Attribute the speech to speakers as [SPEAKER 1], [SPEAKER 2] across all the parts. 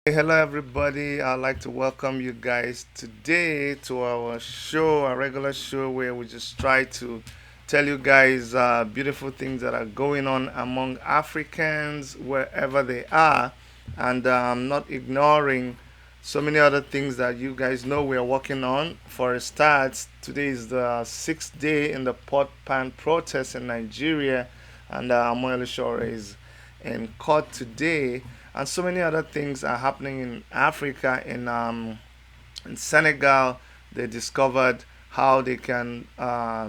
[SPEAKER 1] Hey, hello, everybody. I'd like to welcome you guys today to our show, our regular show, where we just try to tell you guys beautiful things that are going on among Africans wherever they are, and not ignoring so many other things that you guys know we're working on. For a start, today is the sixth day in the pot pan protest in Nigeria, and Moyole Shore is in court today, and so many other things are happening in Africa. In Senegal, they discovered how they can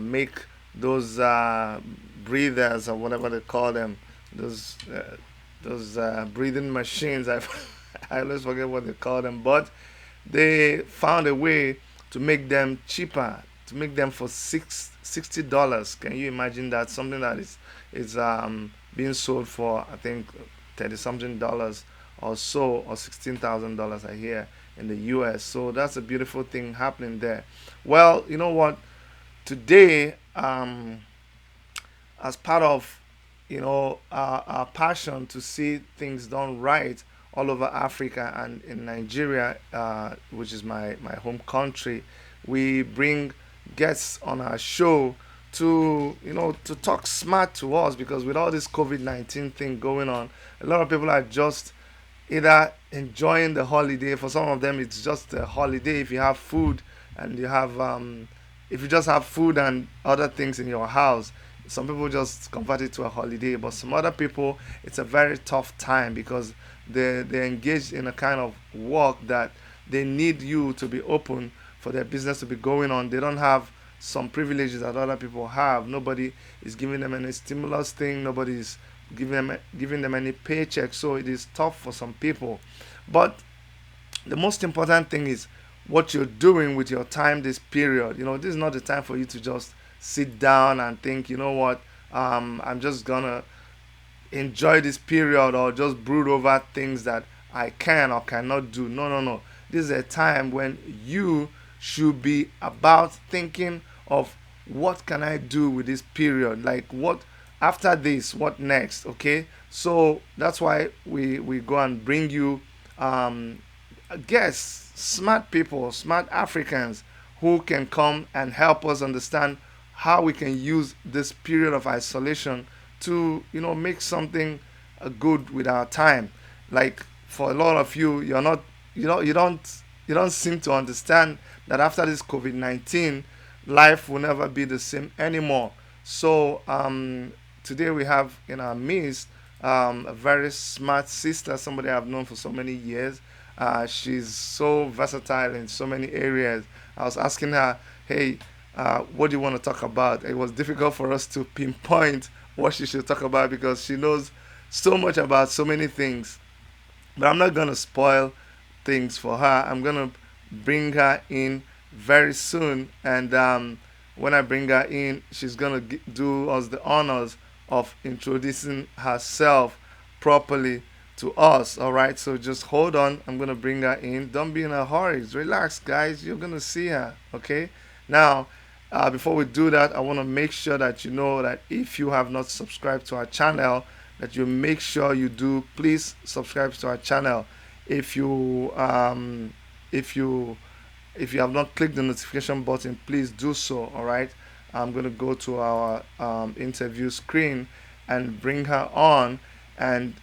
[SPEAKER 1] make those breathers or whatever they call them, those breathing machines. I always forget what they call them, but they found a way to make them cheaper, to make them for $60. Can you imagine that? Something that is being sold for, I think, 30 something dollars or so, or $16,000 I hear in the US. So that's a beautiful thing happening there. Well, you know what? Today, as part of our passion to see things done right all over Africa and in Nigeria, which is my home country, we bring guests on our show to to talk smart to us, because with all this COVID-19 thing going on, a lot of people are just either enjoying the holiday. For some of them, it's just a holiday. If you have food and you have, if you just have food and other things in your house, some people just convert it to a holiday. But some other people, it's a very tough time because they're engaged in a kind of work that they need you to be open for their business to be going on. They don't have some privileges that other people have. Nobody is giving them any stimulus thing. Nobody is giving them any paycheck. So it is tough for some people. But the most important thing is what you're doing with your time this period. This is not the time for you to just sit down and think, you know what, I'm just gonna enjoy this period or just brood over things that I can or cannot do. No, no, no. This is a time when you should be about thinking of what can I do with this period? Like, what after this, what next? Okay? So that's why we go and bring you um, guests, smart people, smart Africans who can come and help us understand how we can use this period of isolation to make something good with our time. Like, for a lot of you, you're not you don't seem to understand that after this COVID-19, life will never be the same anymore. So today we have in our midst a very smart sister, somebody I've known for so many years. She's so versatile in so many areas. I was asking her, hey, what do you want to talk about? It was difficult for us to pinpoint what she should talk about because she knows so much about so many things. But I'm not going to spoil things for her. I'm going to bring her in very soon. And when I bring her in, she's going to do us the honors of introducing herself properly to us. All right. So just hold on. I'm going to bring her in. Don't be in a hurry. Relax, guys. You're going to see her. Okay. Now, before we do that, I want to make sure that you know that if you have not subscribed to our channel, that you make sure you do. Please subscribe to our channel. If you if you if you have not clicked the notification button, please do so. All right. I'm going to go to our interview screen and bring her on. And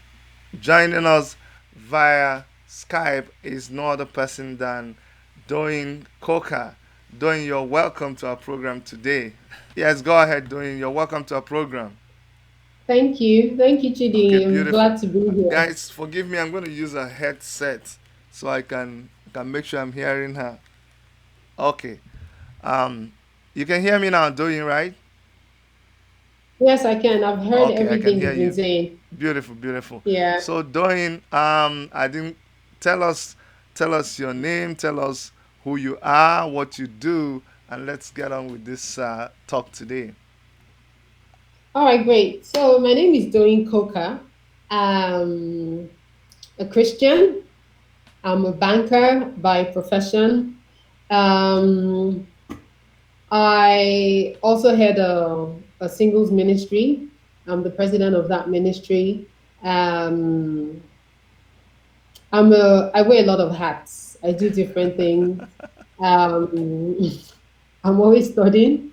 [SPEAKER 1] joining us via Skype is no other person than Doyin Coker. Doyin, you're welcome to our program today. Yes, go ahead, Doyin. You're welcome to our program.
[SPEAKER 2] Thank you. Thank you,
[SPEAKER 1] Okay,
[SPEAKER 2] Chidi. I'm
[SPEAKER 1] beautiful.
[SPEAKER 2] glad to be here.
[SPEAKER 1] Guys, forgive me. I'm going to use a headset so I can make sure I'm hearing her. Okay. Um, you can hear me now, Doyin, right?
[SPEAKER 2] Yes, I can. I've heard
[SPEAKER 1] Okay, I can
[SPEAKER 2] everything
[SPEAKER 1] hear
[SPEAKER 2] you've been
[SPEAKER 1] you.
[SPEAKER 2] saying.
[SPEAKER 1] Beautiful, beautiful.
[SPEAKER 2] Yeah.
[SPEAKER 1] So, Doyin, I didn't tell us tell us your name, tell us who you are, what you do, and let's get on with this talk today.
[SPEAKER 2] All right, great. So my name is Doyin Coker. I'm a Christian. I'm a banker by profession. Um, I also had a singles ministry. I'm the president of that ministry. Um, I wear a lot of hats. I do different things. Um, I'm always studying.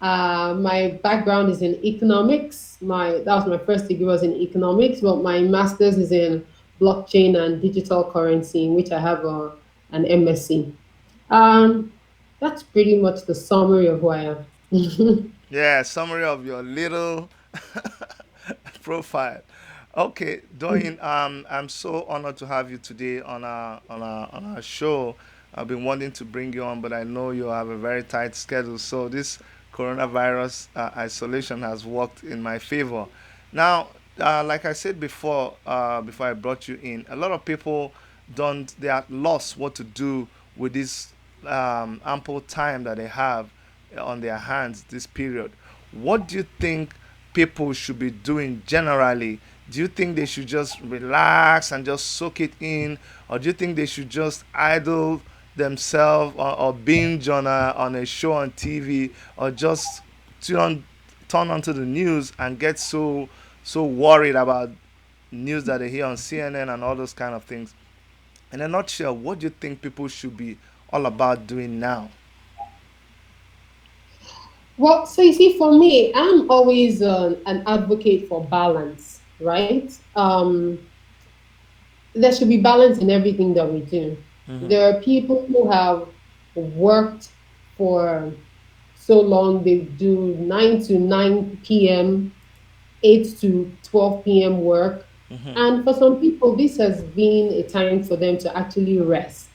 [SPEAKER 2] My background is in economics. My That was my first degree was in economics, but my master's is in blockchain and digital currency, in which I have an MSc. Um, that's pretty much the summary of who I am.
[SPEAKER 1] Yeah, summary of your little profile. Okay, Doyin, I'm so honored to have you today on our show. I've been wanting to bring you on, but I know you have a very tight schedule. So this coronavirus isolation has worked in my favor. Now, like I said before I brought you in, a lot of people don't they are lost what to do with this ample time that they have on their hands this period. What do you think people should be doing generally? Do you think they should just relax and just soak it in, or do you think they should just idle themselves or binge on a show on TV, or just turn turn onto the news and get so worried about news that they hear on CNN and all those kind of things? In a nutshell, what do you think people should be all about doing now?
[SPEAKER 2] Well, so you see, for me, I'm always an advocate for balance, right? There should be balance in everything that we do.
[SPEAKER 1] Mm-hmm.
[SPEAKER 2] There are people who have worked for so long, they do 9 to 9 p.m., 8 to 12 p.m. work.
[SPEAKER 1] Mm-hmm.
[SPEAKER 2] And for some people, this has been a time for them to actually rest.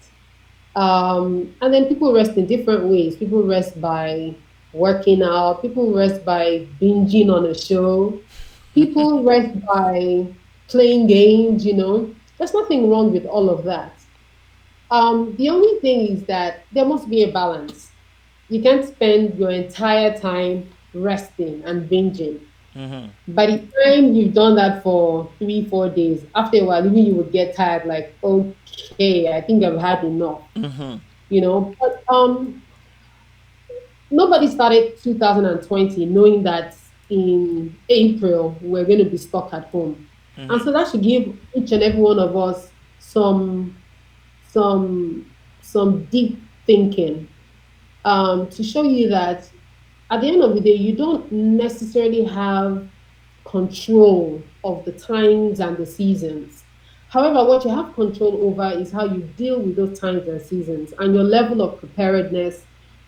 [SPEAKER 2] And then people rest in different ways. People rest by working out, people rest by binging on a show, people rest by playing games. There's nothing wrong with all of that. The only thing is that there must be a balance. You can't spend your entire time resting and binging.
[SPEAKER 1] Mm-hmm.
[SPEAKER 2] By the time you've done that for 3, 4 days, after a while, even you would get tired, like, okay, I think I've had enough,
[SPEAKER 1] Mm-hmm.
[SPEAKER 2] But nobody started 2020 knowing that in April we're going to be stuck at home. And so
[SPEAKER 1] Mm-hmm.
[SPEAKER 2] that should give each and every one of us some some deep thinking, to show you that at the end of the day, you don't necessarily have control of the times and the seasons. However, what you have control over is how you deal with those times and seasons and your level of preparedness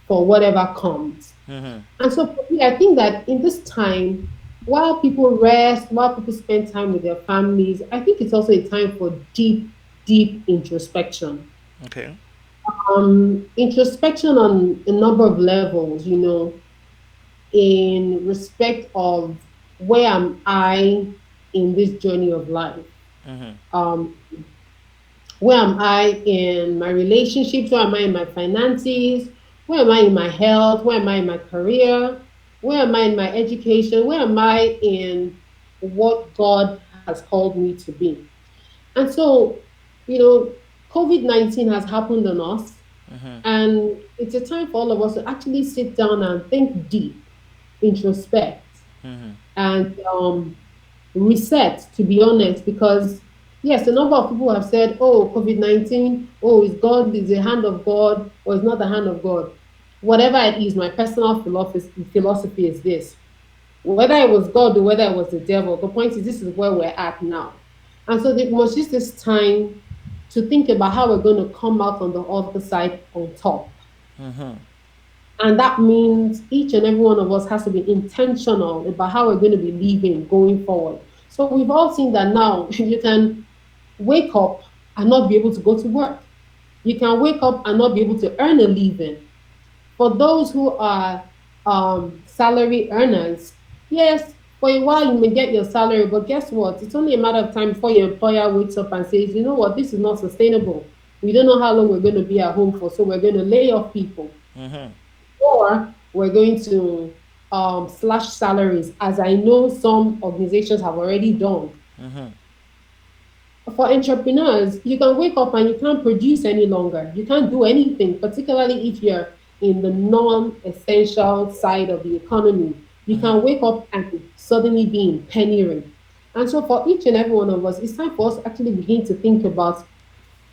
[SPEAKER 2] for whatever comes.
[SPEAKER 1] Mm-hmm.
[SPEAKER 2] And so for me, I think that in this time, while people rest, while people spend time with their families, I think it's also a time for deep, deep introspection.
[SPEAKER 1] Okay.
[SPEAKER 2] Introspection on a number of levels, in respect of where am I in this journey of life?
[SPEAKER 1] Mm-hmm.
[SPEAKER 2] Um, where am I in my relationships? Where am I in my finances? Where am I in my health? Where am I in my career? Where am I in my education? Where am I in what God has called me to be? And so, you know, COVID-19 has happened on us,
[SPEAKER 1] Mm-hmm.
[SPEAKER 2] and it's a time for all of us to actually sit down and think deep, introspect,
[SPEAKER 1] Mm-hmm.
[SPEAKER 2] and reset, to be honest, because yes, a number of people have said, oh, COVID-19, oh, is the hand of God or is not the hand of God. Whatever it is, my personal philosophy is this: whether it was God or whether it was the devil, the point is this is where we're at now. And so there was just this time to think about how we're going to come out on the other side on top.
[SPEAKER 1] Mm-hmm.
[SPEAKER 2] And that means each and every one of us has to be intentional about how we're going to be living going forward. So we've all seen that now you can wake up and not be able to go to work. You can wake up and not be able to earn a living. For those who are salary earners, yes, for a while you may get your salary, but guess what? It's only a matter of time before your employer wakes up and says, you know what, this is not sustainable. We don't know how long we're going to be at home for, so we're going to lay off people,
[SPEAKER 1] Mm-hmm.
[SPEAKER 2] or we're going to slash salaries, as I know some organizations have already done.
[SPEAKER 1] Mm-hmm.
[SPEAKER 2] For entrepreneurs, you can wake up and you can't produce any longer. You can't do anything, particularly if you're in the non essential side of the economy. You
[SPEAKER 1] Mm-hmm.
[SPEAKER 2] can wake up and suddenly be in penury. And so, for each and every one of us, it's time for us to actually begin to think about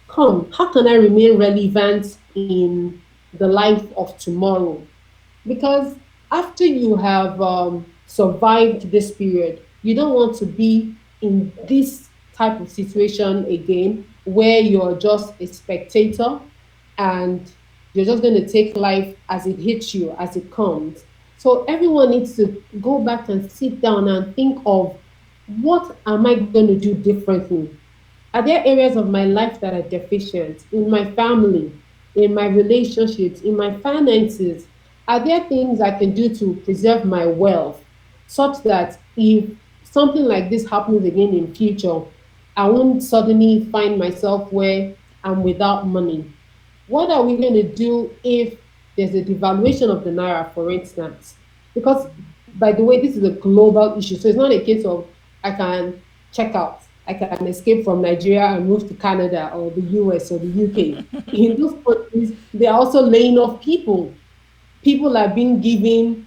[SPEAKER 2] come, how can I remain relevant in the life of tomorrow? Because after you have survived this period, you don't want to be in this type of situation again where you're just a spectator and you're just going to take life as it hits you, as it comes. So everyone needs to go back and sit down and think of, what am I going to do differently? Are there areas of my life that are deficient in my family, in my relationships, in my finances? Are there things I can do to preserve my wealth such that if something like this happens again in future, I won't suddenly find myself where I'm without money? What are we going to do if there's a devaluation of the naira, for instance? Because, by the way, this is a global issue. So it's not a case of I can check out, I can escape from Nigeria and move to Canada or the US or the UK. In those countries, they are also laying off people. People are being given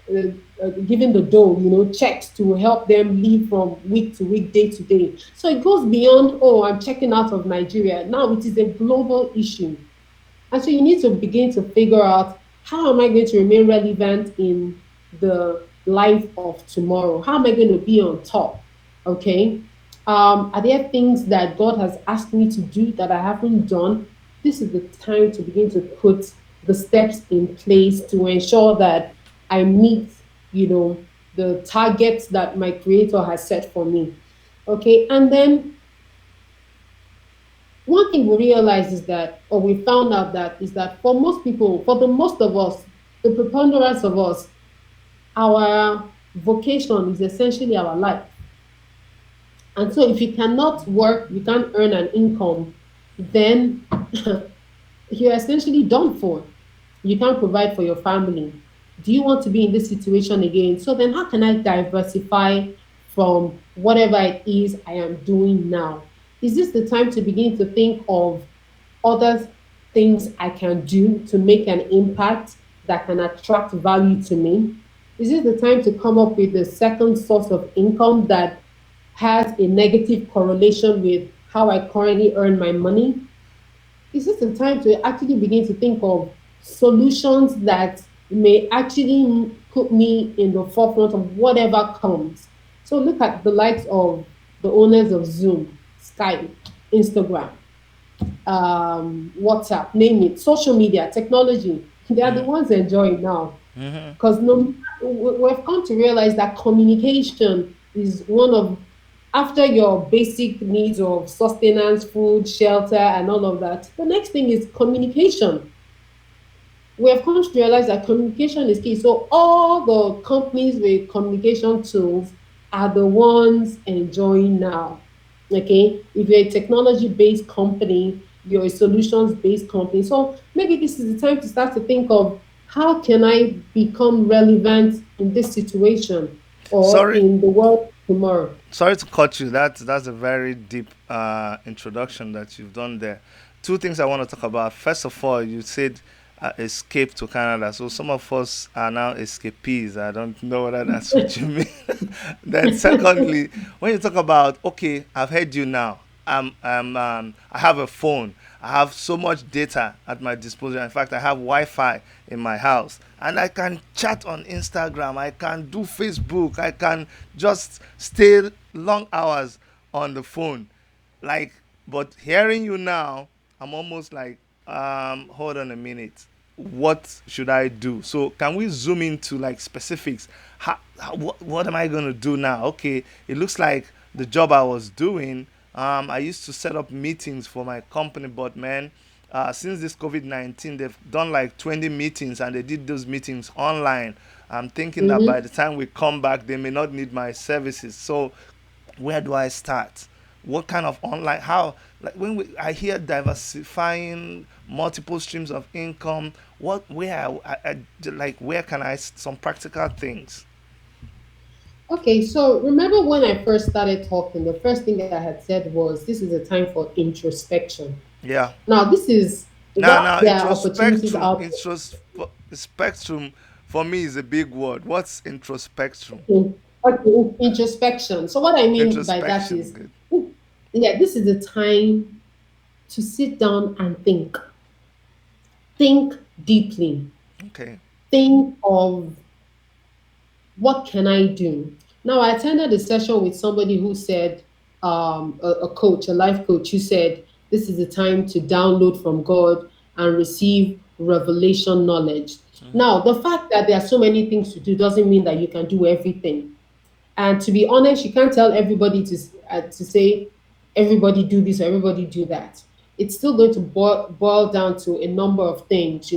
[SPEAKER 2] the dole, checks to help them live from week to week, day to day. So it goes beyond, oh, I'm checking out of Nigeria. Now it is a global issue. And so you need to begin to figure out, how am I going to remain relevant in the life of tomorrow? How am I going to be on top? Okay. Are there things that God has asked me to do that I haven't done? This is the time to begin to put the steps in place to ensure that I meet, the targets that my creator has set for me. Okay. And then one thing we realize is that, or we found out that, is that for most people, for the most of us, the preponderance of us, our vocation is essentially our life. And so if you cannot work, you can't earn an income, then you're essentially done for. You can't provide for your family. Do you want to be in this situation again? So then, how can I diversify from whatever it is I am doing now? Is this the time to begin to think of other things I can do to make an impact that can attract value to me? Is this the time to come up with a second source of income that has a negative correlation with how I currently earn my money? Is this the time to actually begin to think of solutions that may actually put me in the forefront of whatever comes? So look at the likes of the owners of Zoom, Skype, Instagram, WhatsApp, name it, social media, technology. They are the ones enjoying now. Because no, we've come to realize that communication is one of, after your basic needs of sustenance, food, shelter, and all of that, the next thing is communication. We have come to realize that communication is key. So all the companies with communication tools are the ones enjoying now. Okay, if you're a technology based company, you're a solutions based company. So maybe this is the time to start to think of, how can I become relevant in this situation or
[SPEAKER 1] Sorry,
[SPEAKER 2] in the world tomorrow?
[SPEAKER 1] sorry to cut you. That's a very deep introduction that you've done there. Two things I want to talk about. First of all, you said escape to Canada. So some of us are now escapees. I don't know whether that's what you mean. Then secondly, when you talk about, okay, I've heard you now. I have a phone. I have so much data at my disposal. In fact, I have Wi-Fi in my house, and I can chat on Instagram. I can do Facebook. I can just stay long hours on the phone. Like, but hearing you now, I'm almost like, hold on a minute. What should I do? So can we zoom into like specifics? What am I gonna do now? Okay, it looks like the job I was doing. I used to set up meetings for my company, but man, since this COVID-19, they've done like 20 meetings and they did those meetings online. I'm thinking that by
[SPEAKER 2] Mm-hmm.
[SPEAKER 1] the time we come back, they may not need my services. So where do I start? What kind of online, how, like when I hear diversifying multiple streams of income, what, where like where can I, some practical things?
[SPEAKER 2] Okay, so remember when I first started talking, the first thing I had said was, this is a time for introspection.
[SPEAKER 1] Yeah.
[SPEAKER 2] Now, this is, while
[SPEAKER 1] Now
[SPEAKER 2] there are opportunities
[SPEAKER 1] introspectrum,
[SPEAKER 2] out
[SPEAKER 1] spectrum for me is a big word. What's introspectrum?
[SPEAKER 2] there, introspection. So, what I mean by that
[SPEAKER 1] Introspection,
[SPEAKER 2] is,
[SPEAKER 1] good.
[SPEAKER 2] yeah, this is the time. to sit down and think deeply,
[SPEAKER 1] Okay.
[SPEAKER 2] think of what can I do? Now, I attended a session with somebody who said, a coach, a life coach, who said, this is the time to download from God and receive revelation knowledge.
[SPEAKER 1] Mm-hmm.
[SPEAKER 2] Now, the fact that there are so many things to do doesn't mean that you can do everything. And to be honest, you can't tell everybody to say everybody do this or everybody do that. It's still going to boil down to a number of things.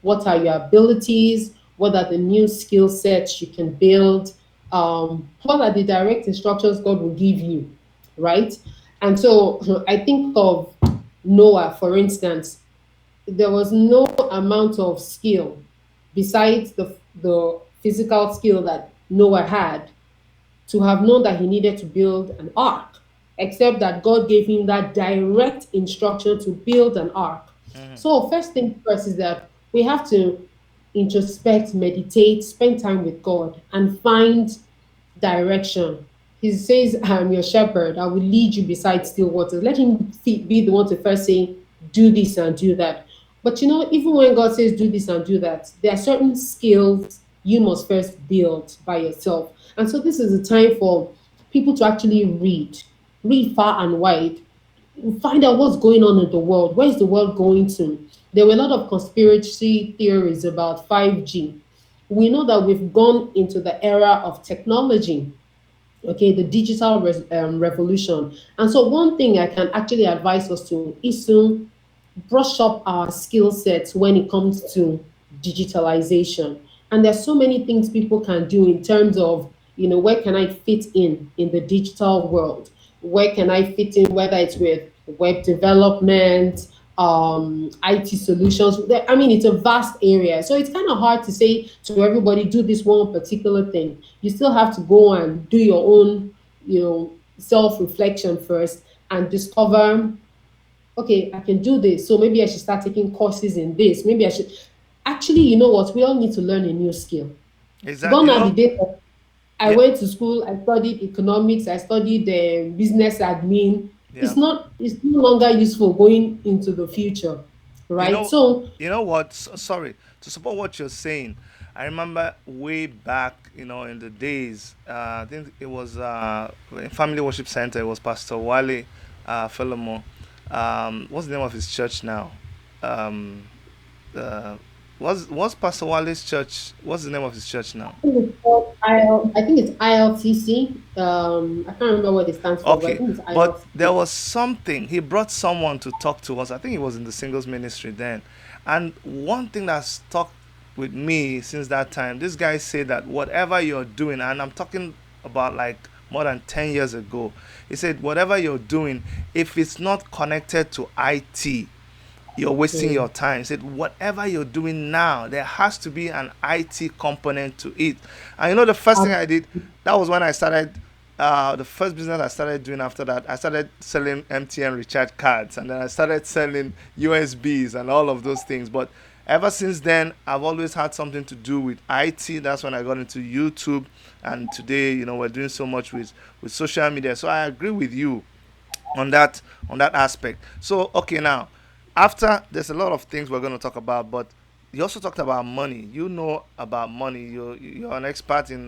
[SPEAKER 2] What are your abilities? What are the new skill sets you can build? What are the direct instructions God will give you, right? And so I think of Noah, for instance. There was no amount of skill besides the physical skill that Noah had to have known that he needed to build an ark, except that God gave him that direct instruction to build an ark.
[SPEAKER 1] Mm-hmm.
[SPEAKER 2] So, first thing first is that we have to introspect, meditate, spend time with God, and find direction. He says, I'm your shepherd. I will lead you beside still waters. Let him be the one to first say, do this and do that. But even when God says, do this and do that, there are certain skills you must first build by yourself. And so this is a time for people to actually read far and wide, find out what's going on in the world. Where is the world going to? There were a lot of conspiracy theories about 5G. We know that we've gone into the era of technology, okay, the digital revolution. And so, one thing I can actually advise us to is to brush up our skill sets when it comes to digitalization. And there's so many things people can do in terms of, where can I fit in the digital world? Where can I fit in, whether it's with web development, IT solutions? I mean, it's a vast area. So it's kind of hard to say to everybody, do this one particular thing. You still have to go and do your own, self reflection first and discover, okay, I can do this. So maybe I should start taking courses in this. Maybe I should. Actually, you know what? We all need to learn a new skill.
[SPEAKER 1] Exactly.
[SPEAKER 2] Gone are the days of, I
[SPEAKER 1] Yeah.
[SPEAKER 2] went to school, I studied economics, I studied business admin.
[SPEAKER 1] Yeah.
[SPEAKER 2] It's no longer useful going into the future,
[SPEAKER 1] You
[SPEAKER 2] right?
[SPEAKER 1] know,
[SPEAKER 2] So,
[SPEAKER 1] you know what? Sorry to support what you're saying. I remember way back, in the days. I think it was in Family Worship Center. It was Pastor Wale Philemon. What's the name of his church now? Um, uh, what's Pastor Wale's church? What's the name of his church now?
[SPEAKER 2] I think it's called I think it's ILTC. I can't remember what it stands for, but I
[SPEAKER 1] Okay,
[SPEAKER 2] think it's
[SPEAKER 1] but there
[SPEAKER 2] ILTC.
[SPEAKER 1] was something. He brought someone to talk to us. I think he was in the singles ministry then. And one thing that stuck with me since that time, this guy said that whatever you're doing, and I'm talking about like more than 10 years ago, he said, whatever you're doing, if it's not connected to IT, you're wasting your
[SPEAKER 2] Mm.
[SPEAKER 1] time. He said, whatever you're doing now, there has to be an IT component to it. And the first thing I did, that was when I started. The first business I started doing after that, I started selling MTN recharge cards, and then I started selling USBs and all of those things. But ever since then, I've always had something to do with IT. That's when I got into YouTube, and today, we're doing so much with social media. So I agree with you on that aspect. So okay, now after there's a lot of things we're going to talk about, but you also talked about money. You know about money. You're an expert in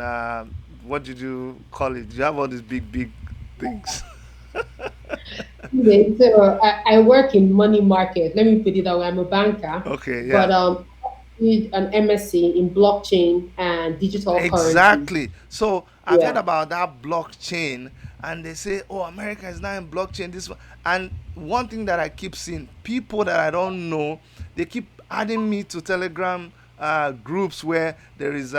[SPEAKER 1] what did you call it? You have all these big things.
[SPEAKER 2] Anyway, so I work in money market. Let me put it that way. I'm a banker,
[SPEAKER 1] Okay,
[SPEAKER 2] but
[SPEAKER 1] yeah.
[SPEAKER 2] I did an MSc in blockchain and digital currency.
[SPEAKER 1] Exactly. So I've heard
[SPEAKER 2] Yeah.
[SPEAKER 1] about that blockchain, and they say, "Oh, America is now in blockchain." And one thing that I keep seeing, people that I don't know, they keep adding me to Telegram groups where there is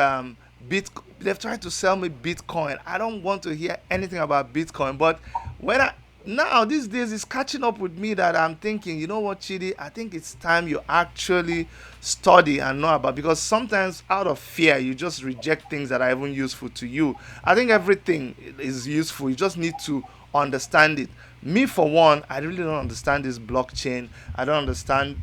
[SPEAKER 1] bit. They've tried to sell me Bitcoin. I don't want to hear anything about Bitcoin, but when I now these days it's catching up with me that I'm thinking, you know what, Chidi, I think it's time you actually study and know about, because sometimes out of fear you just reject things that are even useful to you. I think everything is useful, you just need to understand it. Me for one, I really don't understand this blockchain. I don't understand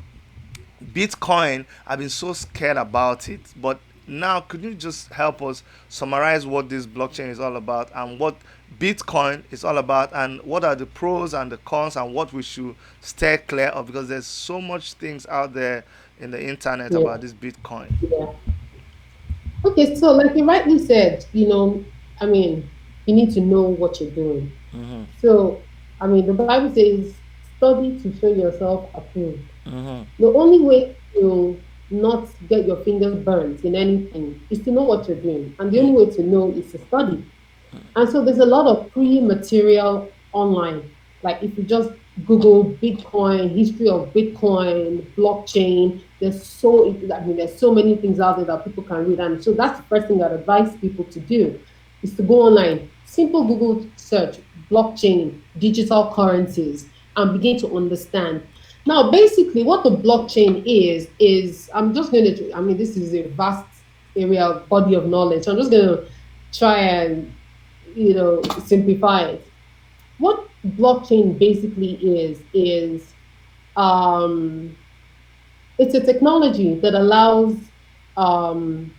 [SPEAKER 1] Bitcoin. I've been so scared about it, but Now, could you just help us summarize what this blockchain is all about and what Bitcoin is all about and what are the pros and the cons and what we should stay clear of, because there's so much things out there in the internet
[SPEAKER 2] Yeah,
[SPEAKER 1] about this Bitcoin.
[SPEAKER 2] yeah. Okay, so like you rightly said, I mean, you need to know what you're doing. So, I mean, the Bible says, study to show yourself approved. The only way to not get your fingers burnt in anything is to know what you're doing. And the only way to know is to study. And so there's a lot of free material online. Like if you just Google Bitcoin, history of Bitcoin, blockchain, there's so many things out there that people can read. And so that's the first thing I'd advise people to do is to go online, simple Google search, blockchain, digital currencies, and begin to understand. Now, basically, what the blockchain is I'm just going to, I mean, this is a vast area, body of knowledge. So I'm just going to try and simplify it. What blockchain basically is um, it's a technology that allows um,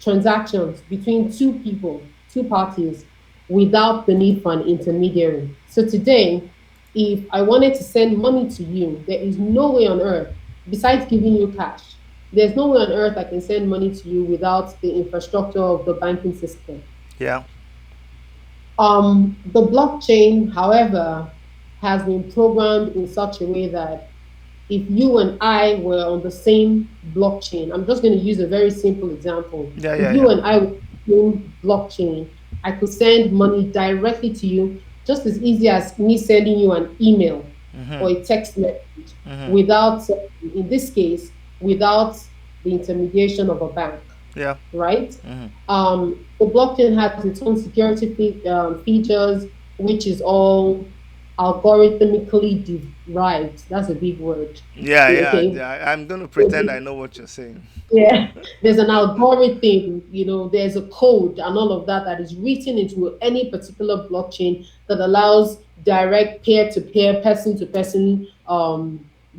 [SPEAKER 2] transactions between two people, two parties, without the need for an intermediary. So today, if I wanted to send money to you, there is no way on earth, besides giving you cash, there's no way on earth I can send money to you without the infrastructure of the banking system.
[SPEAKER 1] Yeah.
[SPEAKER 2] The blockchain, however, has been programmed in such a way that if you and I were on the same blockchain, I'm just going to use a very simple example.
[SPEAKER 1] Yeah,
[SPEAKER 2] If
[SPEAKER 1] yeah,
[SPEAKER 2] you
[SPEAKER 1] yeah.
[SPEAKER 2] and I were on the same blockchain, I could send money directly to you just as easy as me sending you an email or a text message without, in this case, without the intermediation of a bank,
[SPEAKER 1] Yeah.
[SPEAKER 2] right? The blockchain has its own security features, which is all algorithmically derived. That's a big word.
[SPEAKER 1] Yeah, yeah,
[SPEAKER 2] Okay.
[SPEAKER 1] yeah. I'm going to pretend I know what you're saying.
[SPEAKER 2] Yeah, there's an algorithm, there's a code and all of that that is written into any particular blockchain that allows direct peer-to-peer, person-to-person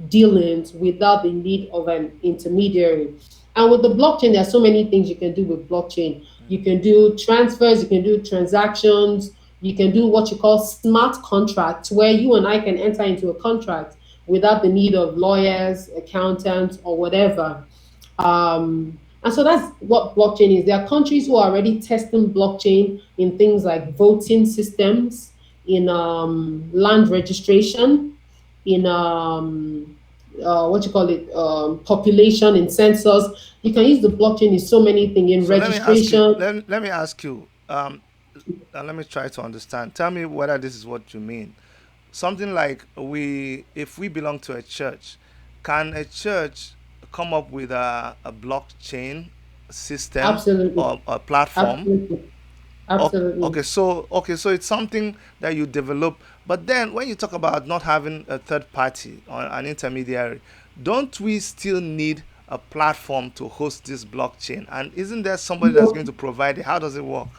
[SPEAKER 2] dealings without the need of an intermediary. And with the blockchain, there are so many things you can do with blockchain. You can do transfers, you can do transactions, you can do what you call smart contracts, where you and I can enter into a contract without the need of lawyers, accountants, or whatever. And so that's what blockchain is. There are countries who are already testing blockchain in things like voting systems, in land registration, in what you call it, population in census. You can use the blockchain in so many things in
[SPEAKER 1] So let me ask you.
[SPEAKER 2] registration.
[SPEAKER 1] Let me ask you. Let me try to understand. Tell me whether this is what you mean. Something like if we belong to a church, can a church come up with a blockchain system
[SPEAKER 2] Absolutely,
[SPEAKER 1] or a platform?
[SPEAKER 2] absolutely,
[SPEAKER 1] Okay,
[SPEAKER 2] absolutely.
[SPEAKER 1] so it's something that you develop. But then when you talk about not having a third party or an intermediary, don't we still need a platform to host this blockchain? And isn't there somebody that's going to provide it? How does it work?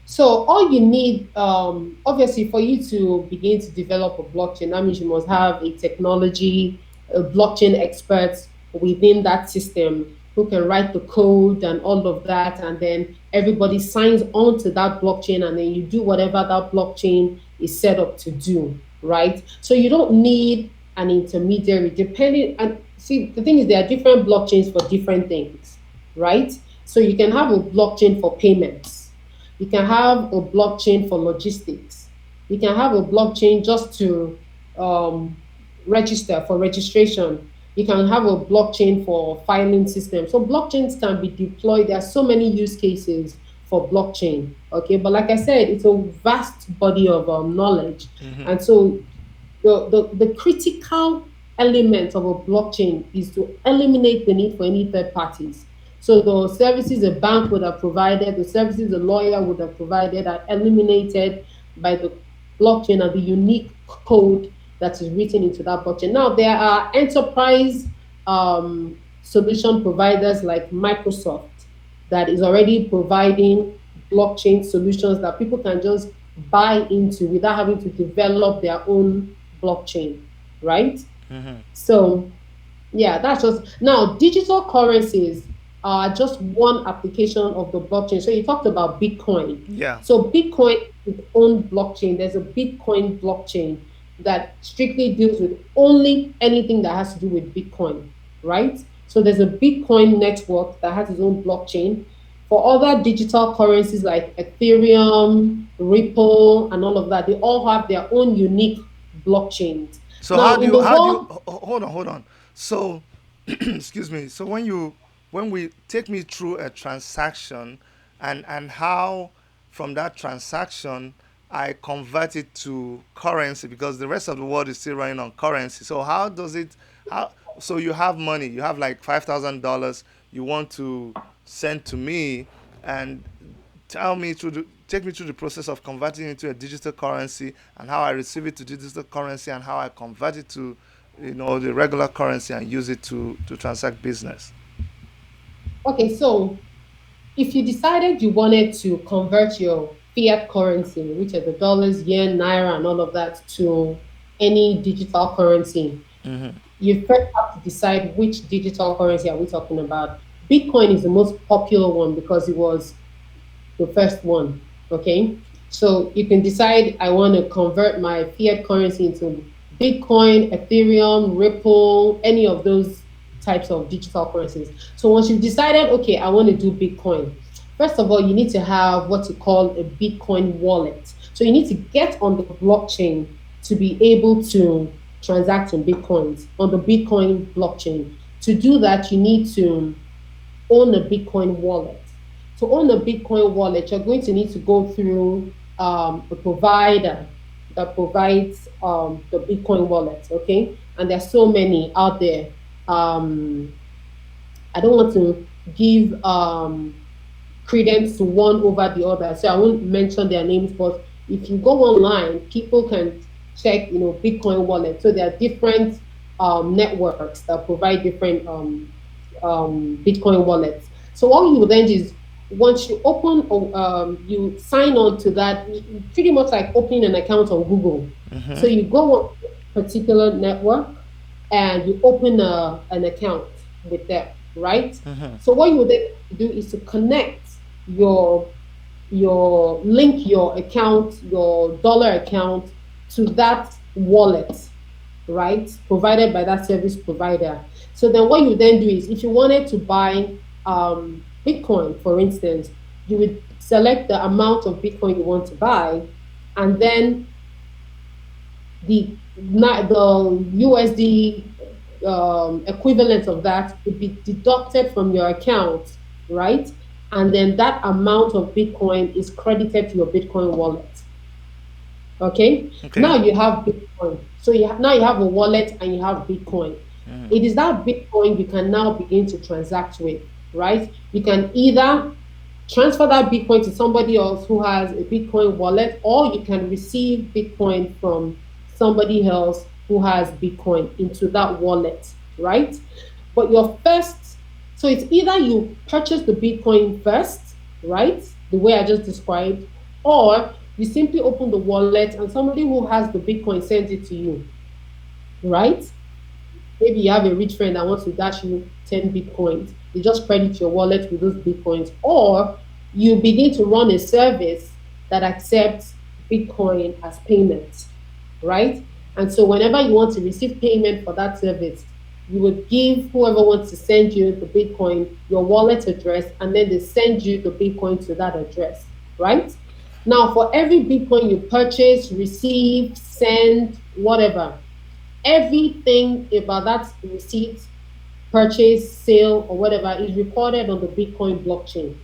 [SPEAKER 2] So all you need, obviously, for you to begin to develop a blockchain, that means you must have a technology, a blockchain experts within that system who can write the code and all of that, and then everybody signs on to that blockchain, and then you do whatever that blockchain is set up to do, right? So you don't need an intermediary, depending. And see, the thing is, there are different blockchains for different things, right? So you can have a blockchain for payments, you can have a blockchain for logistics. You can have a blockchain just to um, register for registration. You can have a blockchain for filing system. So blockchains can be deployed. There are so many use cases for blockchain. Okay, but like I said, it's a vast body of knowledge, and so the critical element of a blockchain is to eliminate the need for any third parties. So the services a bank would have provided, the services a lawyer would have provided are eliminated by the blockchain and the unique code that is written into that blockchain. Now, there are enterprise solution providers like Microsoft that is already providing blockchain solutions that people can just buy into without having to develop their own blockchain, right? So, yeah, that's just now digital currencies. just one application of the blockchain. So you talked about Bitcoin.
[SPEAKER 1] Yeah.
[SPEAKER 2] So Bitcoin is its own blockchain. There's a Bitcoin blockchain that strictly deals with only anything that has to do with Bitcoin, right? So there's a Bitcoin network that has its own blockchain. For other digital currencies like Ethereum, Ripple, and all of that, they all have their own unique blockchains.
[SPEAKER 1] So
[SPEAKER 2] Now, in the
[SPEAKER 1] how do you
[SPEAKER 2] world,
[SPEAKER 1] hold on. So excuse me. So when we take me through a transaction and how from that transaction I convert it to currency because the rest of the world is still running on currency. So how does it how so you have money, you have like $5,000 you want to send to me and take me through the process of converting it into a digital currency and how I receive it to digital currency and how I convert it to the regular currency and use it to transact business.
[SPEAKER 2] okay, so if you decided you wanted to convert your fiat currency, which are the dollars, yen, naira, and all of that, to any digital currency, you first have to decide which digital currency are we talking about. Bitcoin is the most popular one because it was the first one. Okay. So you can decide I want to convert my fiat currency into Bitcoin, Ethereum, Ripple, any of those types of digital currencies. So once you've decided, okay, I want to do Bitcoin, first of all, you need to have what you call a Bitcoin wallet. So you need to get on the blockchain to be able to transact in Bitcoins on the Bitcoin blockchain. To do that, you need to own a Bitcoin wallet. To own a Bitcoin wallet, you're going to need to go through a provider that provides the Bitcoin wallet. Okay, and there's so many out there. Um, I don't want to give credence to one over the other. So I won't mention their names, but if you go online, people can check, Bitcoin wallet. So there are different networks that provide different Bitcoin wallets. So what you will then do is once you open, you sign on to that, pretty much like opening an account on Google. So you go on a particular network and you open an account with them, right? So what you would then do is to connect your link your account, your dollar account to that wallet, right? Provided by that service provider. So then what you then do is if you wanted to buy Bitcoin, for instance, you would select the amount of Bitcoin you want to buy, and then the USD equivalent of that would be deducted from your account, right? And then that amount of Bitcoin is credited to your Bitcoin wallet. Okay. Now
[SPEAKER 1] Okay.
[SPEAKER 2] you have Bitcoin. So now you have a wallet and you have Bitcoin. It is that Bitcoin you can now begin to transact with, right? You can either transfer that Bitcoin to somebody else who has a Bitcoin wallet, or you can receive Bitcoin from somebody else who has Bitcoin into that wallet, right? But so it's either you purchase the Bitcoin first, right? The way I just described, or you simply open the wallet and somebody who has the Bitcoin sends it to you, right? Maybe you have a rich friend that wants to dash you 10 Bitcoins. You just credit your wallet with those Bitcoins. Or you begin to run a service that accepts Bitcoin as payment, right? And so whenever you want to receive payment for that service, you would give whoever wants to send you the Bitcoin your wallet address, and then they send you the Bitcoin to that address, right? Now, for every Bitcoin you purchase, receive, send, whatever, everything about that receipt, purchase, sale, or whatever is recorded on the Bitcoin blockchain,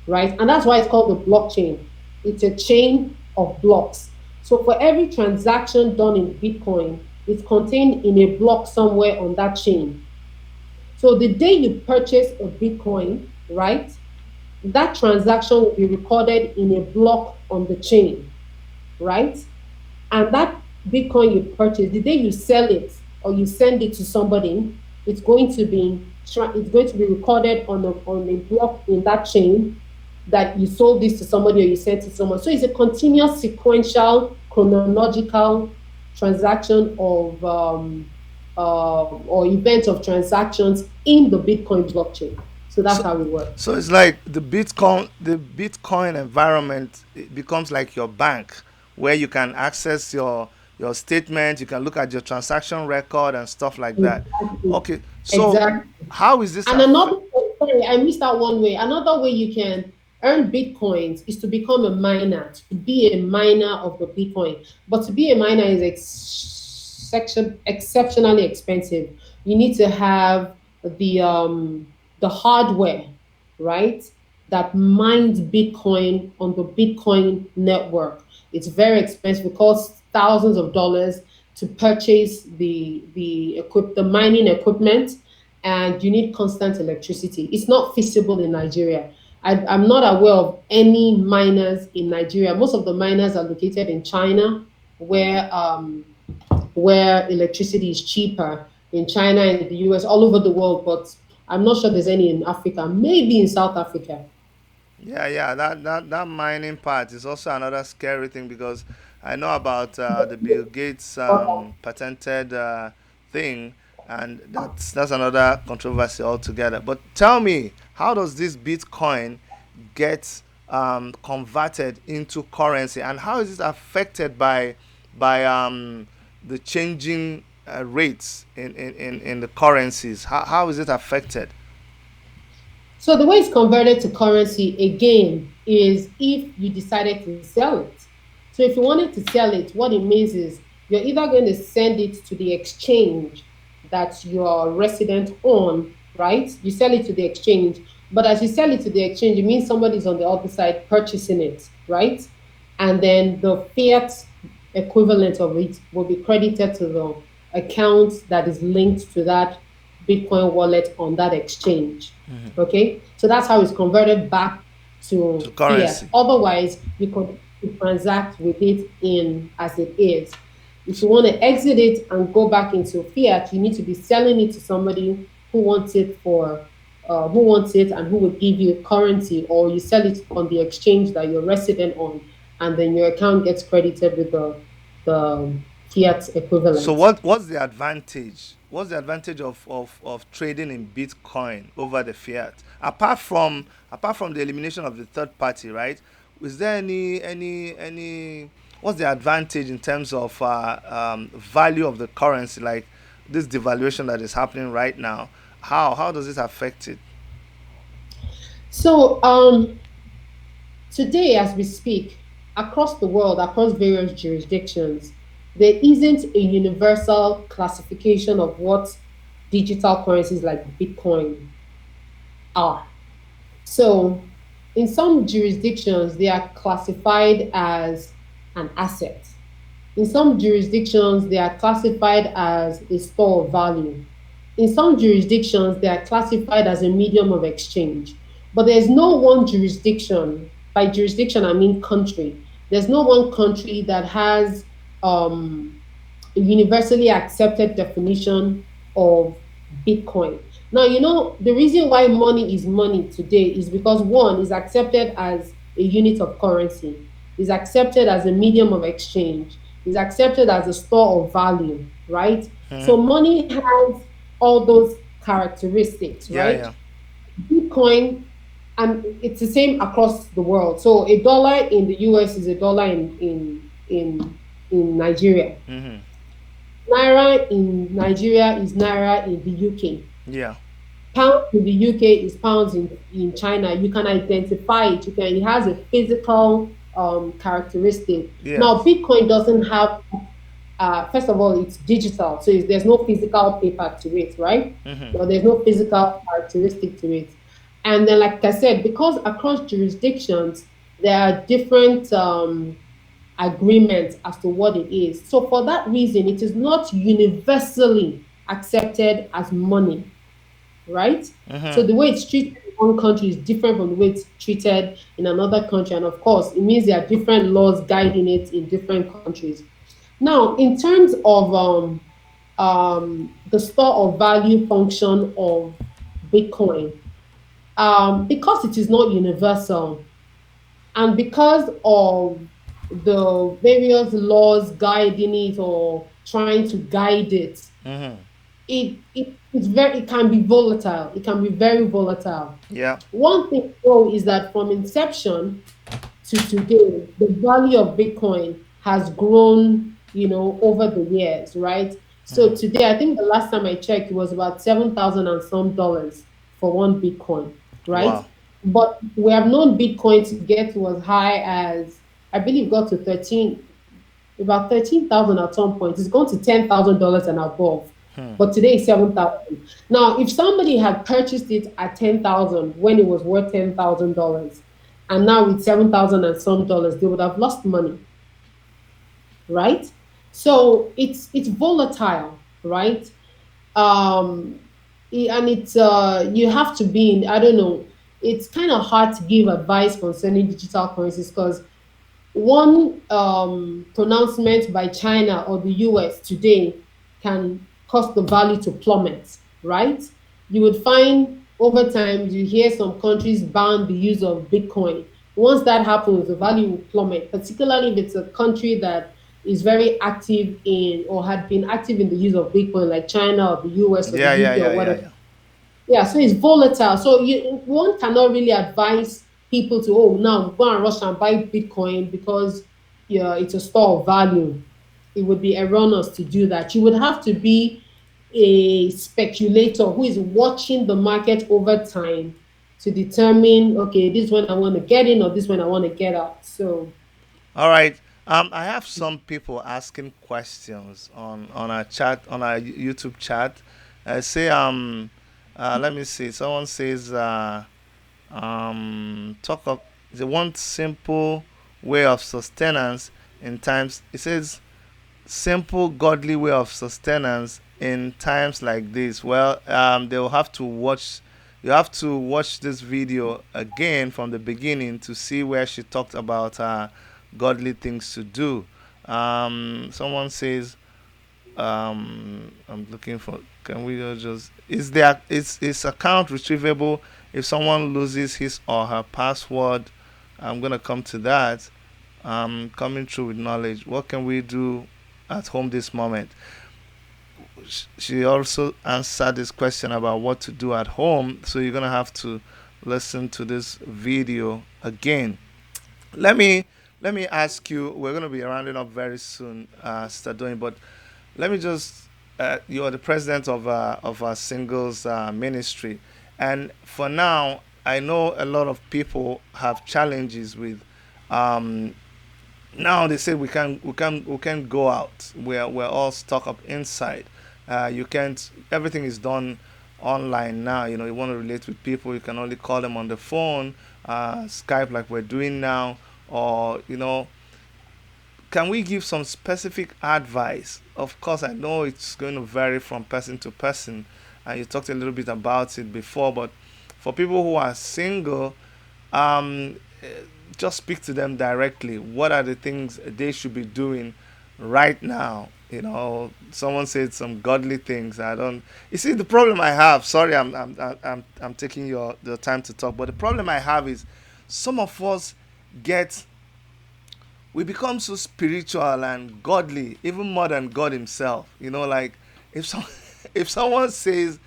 [SPEAKER 2] right? And that's why it's called the blockchain. It's a chain of blocks. So for every transaction done in Bitcoin, it's contained in a block somewhere on that chain. So the day you purchase a Bitcoin, right, that transaction will be recorded in a block on the chain, right? And that Bitcoin you purchase, the day you sell it or you send it to somebody, it's going to be recorded on a block in that chain that you sold this to somebody or you sent it to someone. So it's a continuous sequential chronological transaction of or events of transactions in the Bitcoin blockchain. So that's
[SPEAKER 1] So,
[SPEAKER 2] how it works.
[SPEAKER 1] so it's like the Bitcoin environment, it becomes like your bank, where you can access your statement, you can look at your transaction record and stuff like that.
[SPEAKER 2] Exactly.
[SPEAKER 1] Okay, so
[SPEAKER 2] Exactly.
[SPEAKER 1] how is this
[SPEAKER 2] And
[SPEAKER 1] affect?
[SPEAKER 2] another, sorry, I missed out one way. Another way you can earn bitcoins is to become a miner, to be a miner of the Bitcoin. But to be a miner is exceptionally expensive. You need to have the hardware, right? That mines Bitcoin on the Bitcoin network. It's very expensive. It costs thousands of dollars to purchase the mining equipment, and you need constant electricity. It's not feasible in Nigeria. I'm not aware of any miners in Nigeria. Most of the miners are located in China, where electricity is cheaper, in China, in the US, all over the world. But I'm not sure there's any in Africa. Maybe in South Africa.
[SPEAKER 1] Yeah, yeah, that mining part is also another scary thing, because I know about the Bill Gates patented thing, and that's another controversy altogether. But tell me, how does this Bitcoin get converted into currency, and how is it affected by the changing rates in the currencies? How is it affected?
[SPEAKER 2] So the way it's converted to currency again is if you decided to sell it. So if you wanted to sell it, what it means is you're either going to send it to the exchange that you're resident on, right? You sell it to the exchange, but as you sell it to the exchange, it means somebody's on the other side purchasing it, right? And then the fiat equivalent of it will be credited to the account that is linked to that Bitcoin wallet on that exchange. Okay, so that's how it's converted back
[SPEAKER 1] To
[SPEAKER 2] to fiat.
[SPEAKER 1] currency.
[SPEAKER 2] Otherwise, you could transact with it in as it is. If you want to exit it and go back into fiat, you need to be selling it to somebody who wants it and who would give you currency, or you sell it on the exchange that you're resident on, and then your account gets credited with the fiat
[SPEAKER 1] So
[SPEAKER 2] equivalent.
[SPEAKER 1] what's the advantage? What's the advantage of trading in Bitcoin over the fiat? Apart from the elimination of the third party, right? Is there any what's the advantage in terms of value of the currency, like this devaluation that is happening right now? How does it affect it?
[SPEAKER 2] So today, as we speak, across the world, across various jurisdictions, there isn't a universal classification of what digital currencies like Bitcoin are. So, in some jurisdictions, they are classified as an asset. In some jurisdictions, they are classified as a store of value. In some jurisdictions, they are classified as a medium of exchange. But there's no one jurisdiction, by jurisdiction, I mean country, there's no one country that has um, a universally accepted definition of Bitcoin. Now, the reason why money is money today is because one is accepted as a unit of currency, is accepted as a medium of exchange, is accepted as a store of value, right? So money has all those characteristics,
[SPEAKER 1] Yeah,
[SPEAKER 2] right?
[SPEAKER 1] yeah.
[SPEAKER 2] Bitcoin, and it's the same across the world. So a dollar in the US is a dollar in Nigeria.
[SPEAKER 1] Mm-hmm.
[SPEAKER 2] Naira in Nigeria is naira in the UK.
[SPEAKER 1] Yeah.
[SPEAKER 2] Pound in the UK is pounds in China. You can identify it. It has a physical characteristic. Now,
[SPEAKER 1] Yes.
[SPEAKER 2] Bitcoin doesn't have. First of all, it's digital, so there's no physical paper to it, right?
[SPEAKER 1] Mm-hmm.
[SPEAKER 2] No, there's no physical characteristic to it. And then, like I said, because across jurisdictions there are different agreement as to what it is. So for that reason, it is not universally accepted as money, right? So
[SPEAKER 1] Mm-hmm.
[SPEAKER 2] the way it's treated in one country is different from the way it's treated in another country. And of course, it means there are different laws guiding it in different countries. Now, in terms of the store of value function of Bitcoin, because it is not universal, and because of the various laws guiding it or trying to guide it,
[SPEAKER 1] Mm-hmm.
[SPEAKER 2] it can be volatile. It can be very volatile.
[SPEAKER 1] Yeah.
[SPEAKER 2] One thing though is that from inception to today, the value of Bitcoin has grown, over the years, right? So today, I think the last time I checked, it was about 7,000 and some dollars for one Bitcoin, right?
[SPEAKER 1] Wow.
[SPEAKER 2] But we have known Bitcoin to get to as high as, I believe, got to about 13,000 at some point. It's gone to $10,000 and above. But today it's 7,000. Now, if somebody had purchased it at 10,000 when it was worth $10,000, and now with 7,000 and some dollars, they would have lost money, right? So it's volatile, right? Um, and it's you have to be in, I don't know, it's kind of hard to give advice concerning digital currencies because one pronouncement by China or the US today can cause the value to plummet, right? You would find over time, you hear some countries ban the use of Bitcoin. Once that happens, the value will plummet, particularly if it's a country that is very active in or had been active in the use of Bitcoin, like China or the US or the
[SPEAKER 1] Yeah, yeah,
[SPEAKER 2] UK or
[SPEAKER 1] yeah, yeah,
[SPEAKER 2] whatever.
[SPEAKER 1] yeah.
[SPEAKER 2] Yeah, so it's volatile. So one cannot really advise people to, oh, now go and rush and buy Bitcoin because, yeah, it's a store of value. It would be erroneous to do that. You would have to be a speculator who is watching the market over time to determine, okay, this one I want to get in or this one I want to get out. So
[SPEAKER 1] All right. I have some people asking questions on our chat, on our YouTube chat. Say let me see. Someone says talk of they want simple way of sustenance in times. It says simple godly way of sustenance in times like this. Well, they'll have to watch. You have to watch this video again from the beginning to see where she talked about godly things to do. Someone says, I'm looking for. Can we just? Is account retrievable if someone loses his or her password? I'm gonna come to that. Coming through with knowledge. What can we do at home this moment? She also answered this question about what to do at home. So you're gonna have to listen to this video again. Let me let me ask you. We're gonna be rounding up very soon, Sister Doyin, but let me just. You are the president of our singles ministry, and for now, I know a lot of people have challenges with um, now they say we can't go out. We're all stuck up inside. You can't. Everything is done online now. You know, you want to relate with people, you can only call them on the phone, Skype like we're doing now, or can we give some specific advice? Of course, I know it's going to vary from person to person, and you talked a little bit about it before, but for people who are single, um, eh, just speak to them directly. What are the things they should be doing right now? Someone said some godly things. I don't. You see, the problem I have. Sorry, I'm taking your the time to talk, but the problem I have is some of us get we become so spiritual and godly, even more than God Himself. Like if some, if someone says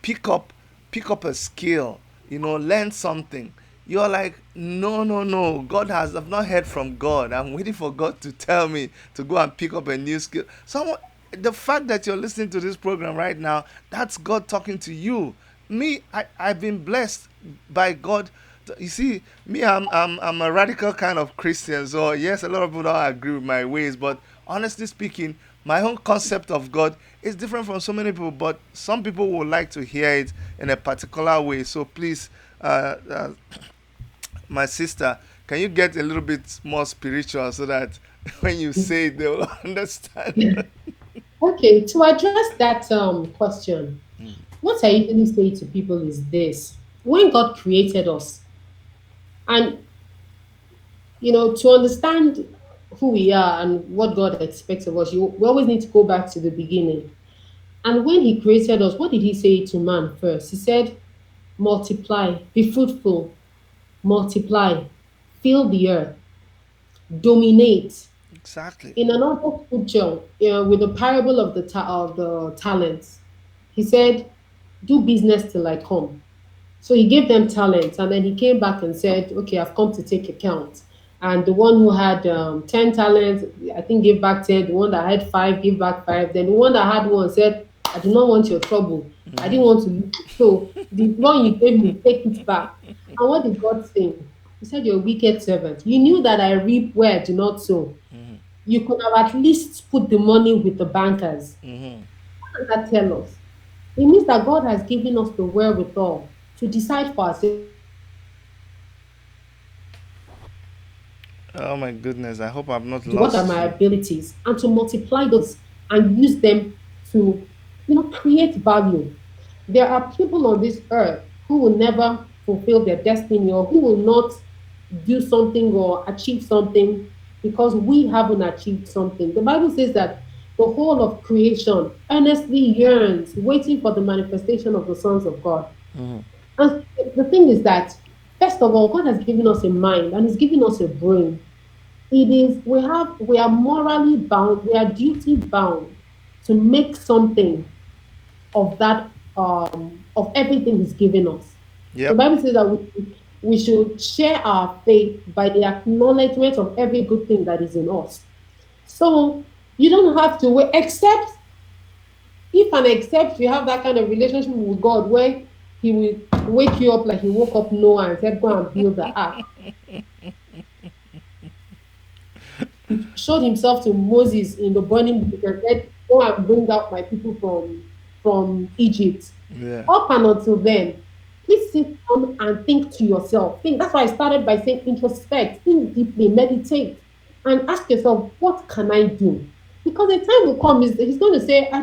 [SPEAKER 1] pick up pick up a skill, learn something. You're like, no, no, no. I've not heard from God. I'm waiting for God to tell me to go and pick up a new skill. The fact that you're listening to this program right now, that's God talking to you. I've been blessed by God. You see, me, I'm a radical kind of Christian. So yes, a lot of people don't agree with my ways, but honestly speaking, my own concept of God is different from so many people. But some people would like to hear it in a particular way. So please, my sister, can you get a little bit more spiritual so that when you say it, they will understand?
[SPEAKER 2] okay, to address that question, what I usually say to people is this: when God created us, and to understand who we are and what God expects of us, we always need to go back to the beginning. And when He created us, what did He say to man first? He said, multiply, be fruitful, multiply, fill the earth, dominate.
[SPEAKER 1] Exactly.
[SPEAKER 2] In another scripture, with the parable of the talents, he said, "Do business till I come." So he gave them talents, and then he came back and said, "Okay, I've come to take account." And the one who had 10 talents, I think, gave back 10. The one that had five gave back five. Then the one that had one said, "I do not want your trouble. I didn't want to lose it. So the one you gave me, take it back." And what did God say? He said, "You're a wicked servant. You knew that I reap where I do not sow. You could have at least put the money with the bankers." What does that tell us? It means that God has given us the wherewithal to decide for ourselves what are my abilities,
[SPEAKER 1] Oh my goodness, I hope I've not
[SPEAKER 2] and to
[SPEAKER 1] lost you.
[SPEAKER 2] multiply those abilities and use them to, create value. There are people on this earth who will never fulfill their destiny, or who will not do something or achieve something because we haven't achieved something. The Bible says that the whole of creation earnestly yearns, waiting for the manifestation of the sons of God. And the thing is that, first of all, God has given us a mind and He's given us a brain. It is we are morally bound, we are duty bound to make something of that, of everything He's given us. The
[SPEAKER 1] Yep.
[SPEAKER 2] Bible says that we should share our faith by the acknowledgement of every good thing that is in us. So you don't have to wait, except if and except you have that kind of relationship with God where He will wake you up like He woke up Noah and said, "Go and build the ark." He showed Himself to Moses in the burning bush and said, "Go and bring out my people from Egypt."
[SPEAKER 1] Yeah.
[SPEAKER 2] Up and until then, please sit down and think to yourself. Think. That's why I started by saying introspect, think deeply, meditate, and ask yourself, what can I do? Because the time will come, he's going to say, I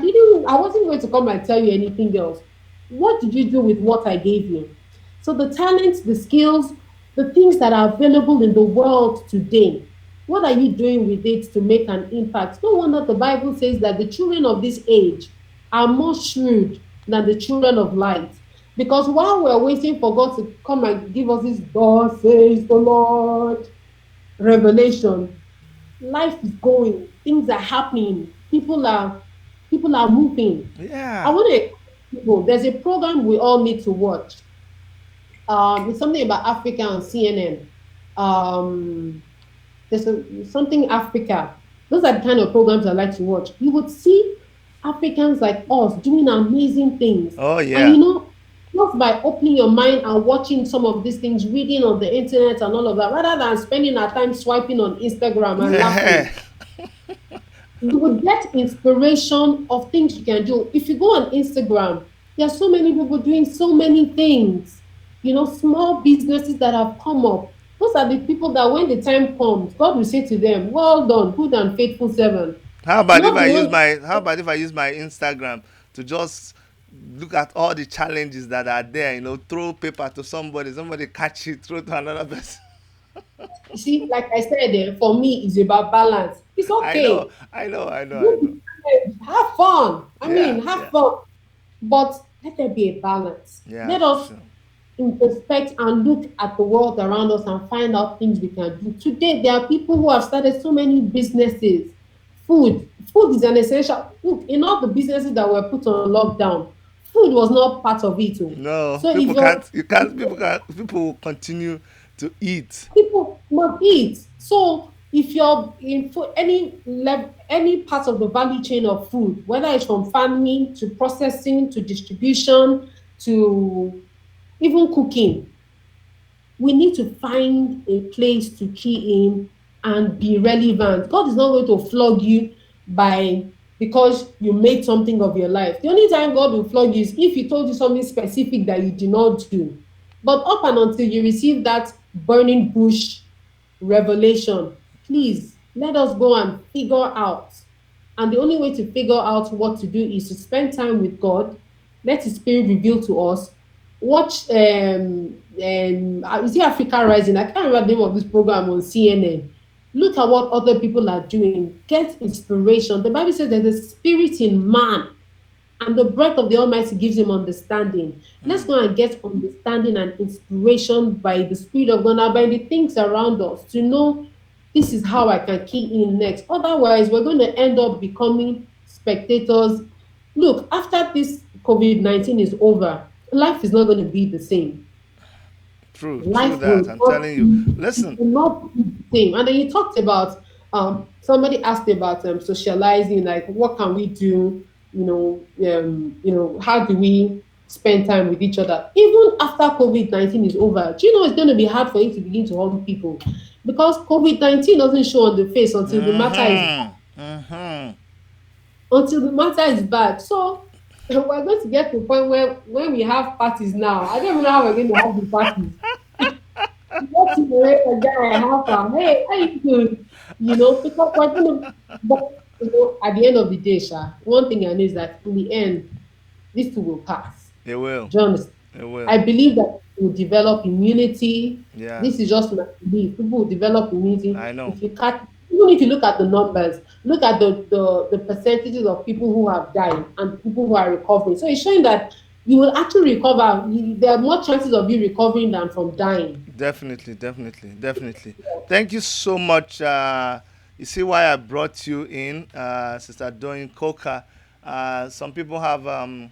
[SPEAKER 2] wasn't going to come and tell you anything else. What did you do with what I gave you? So the talents, the skills, the things that are available in the world today, what are you doing with it to make an impact? No wonder the Bible says that the children of this age are more shrewd than the children of light. Because while we're waiting for God to come and give us this "God says the Lord" revelation, life is going, things are happening, people are moving. I
[SPEAKER 1] Yeah.
[SPEAKER 2] want to encourage people. There's a program we all need to watch. It's something about Africa on CNN. Um, something Africa. Those are the kind of programs I like to watch. You would see Africans like us doing amazing things.
[SPEAKER 1] Oh
[SPEAKER 2] And
[SPEAKER 1] yeah.
[SPEAKER 2] just by opening your mind and watching some of these things, reading on the internet and all of that, rather than spending our time swiping on Instagram and laughing, you would get inspiration of things you can do. If you go on Instagram, there are so many people doing so many things, small businesses that have come up. Those are the people that when the time comes, God will say to them, "Well done, good and faithful servant." Not the one
[SPEAKER 1] How about if I use my Instagram to just look at all the challenges that are there, throw paper to somebody catch it, throw to another person.
[SPEAKER 2] you see, like I said, for me, it's about balance. It's
[SPEAKER 1] I know,
[SPEAKER 2] okay.
[SPEAKER 1] I know, I know, I
[SPEAKER 2] Do
[SPEAKER 1] know.
[SPEAKER 2] the challenge, have fun. I
[SPEAKER 1] Yeah,
[SPEAKER 2] mean, have
[SPEAKER 1] yeah,
[SPEAKER 2] fun. But let there be a balance.
[SPEAKER 1] yeah,
[SPEAKER 2] Let
[SPEAKER 1] for
[SPEAKER 2] us
[SPEAKER 1] sure.
[SPEAKER 2] introspect and look at the world around us and find out things we can do. Today, there are people who have started so many businesses. Food is an essential. Look, in all the businesses that were put on lockdown, food was not part of it. Oh.
[SPEAKER 1] No,
[SPEAKER 2] So if
[SPEAKER 1] people
[SPEAKER 2] you're
[SPEAKER 1] can't. You can't. People will continue to eat.
[SPEAKER 2] people must eat. So if you're in any part of the value chain of food, whether it's from farming to processing to distribution to even cooking, we need to find a place to key in and be relevant. God is not going to flog you by because you made something of your life. The only time God will flog you is if He told you something specific that you did not do. But up and until you receive that burning bush revelation, please let us go and figure out. And the only way to figure out what to do is to spend time with God, let His Spirit reveal to us. Watch, is it Africa Rising? I can't remember the name of this program on CNN. Look at what other people are doing. Get inspiration. The Bible says there's a spirit in man, and the breath of the Almighty gives him understanding. Let's go and get understanding and inspiration by the Spirit of God and by the things around us to know This is how I can key in next. Otherwise, we're going to end up becoming spectators. Look, after this COVID-19 is over, life is not going to be the same.
[SPEAKER 1] True, true
[SPEAKER 2] Life
[SPEAKER 1] that.
[SPEAKER 2] will
[SPEAKER 1] I'm
[SPEAKER 2] not
[SPEAKER 1] telling you.
[SPEAKER 2] be, it
[SPEAKER 1] Listen.
[SPEAKER 2] will not be the same. And then you talked about, somebody asked about socializing, like what can we do, how do we spend time with each other? Even after COVID-19 is over, do you know it's going to be hard for you to begin to hug people? Because COVID-19 doesn't show on the face
[SPEAKER 1] Mm-hmm. Mm-hmm.
[SPEAKER 2] until the matter is bad. So we're going to get to a point where when we have parties now, I don't even know how we're going to have the parties. What you a guy half hey, how you doing? Because we're gonna, but at the end of the day, Sha, one thing I know is that in the end, this too will pass.
[SPEAKER 1] It will.
[SPEAKER 2] Do you understand?
[SPEAKER 1] It will.
[SPEAKER 2] I believe that we will develop immunity.
[SPEAKER 1] Yeah.
[SPEAKER 2] This is just my belief. People will develop immunity.
[SPEAKER 1] I know.
[SPEAKER 2] If you catch, even if you look at the numbers, look at the percentages of people who have died and people who are recovering. So it's showing that you will actually recover. There are more chances of you recovering than from dying.
[SPEAKER 1] Definitely, definitely, definitely. Thank you so much. You see why I brought you in, Sister Doyin Coca. Some people have a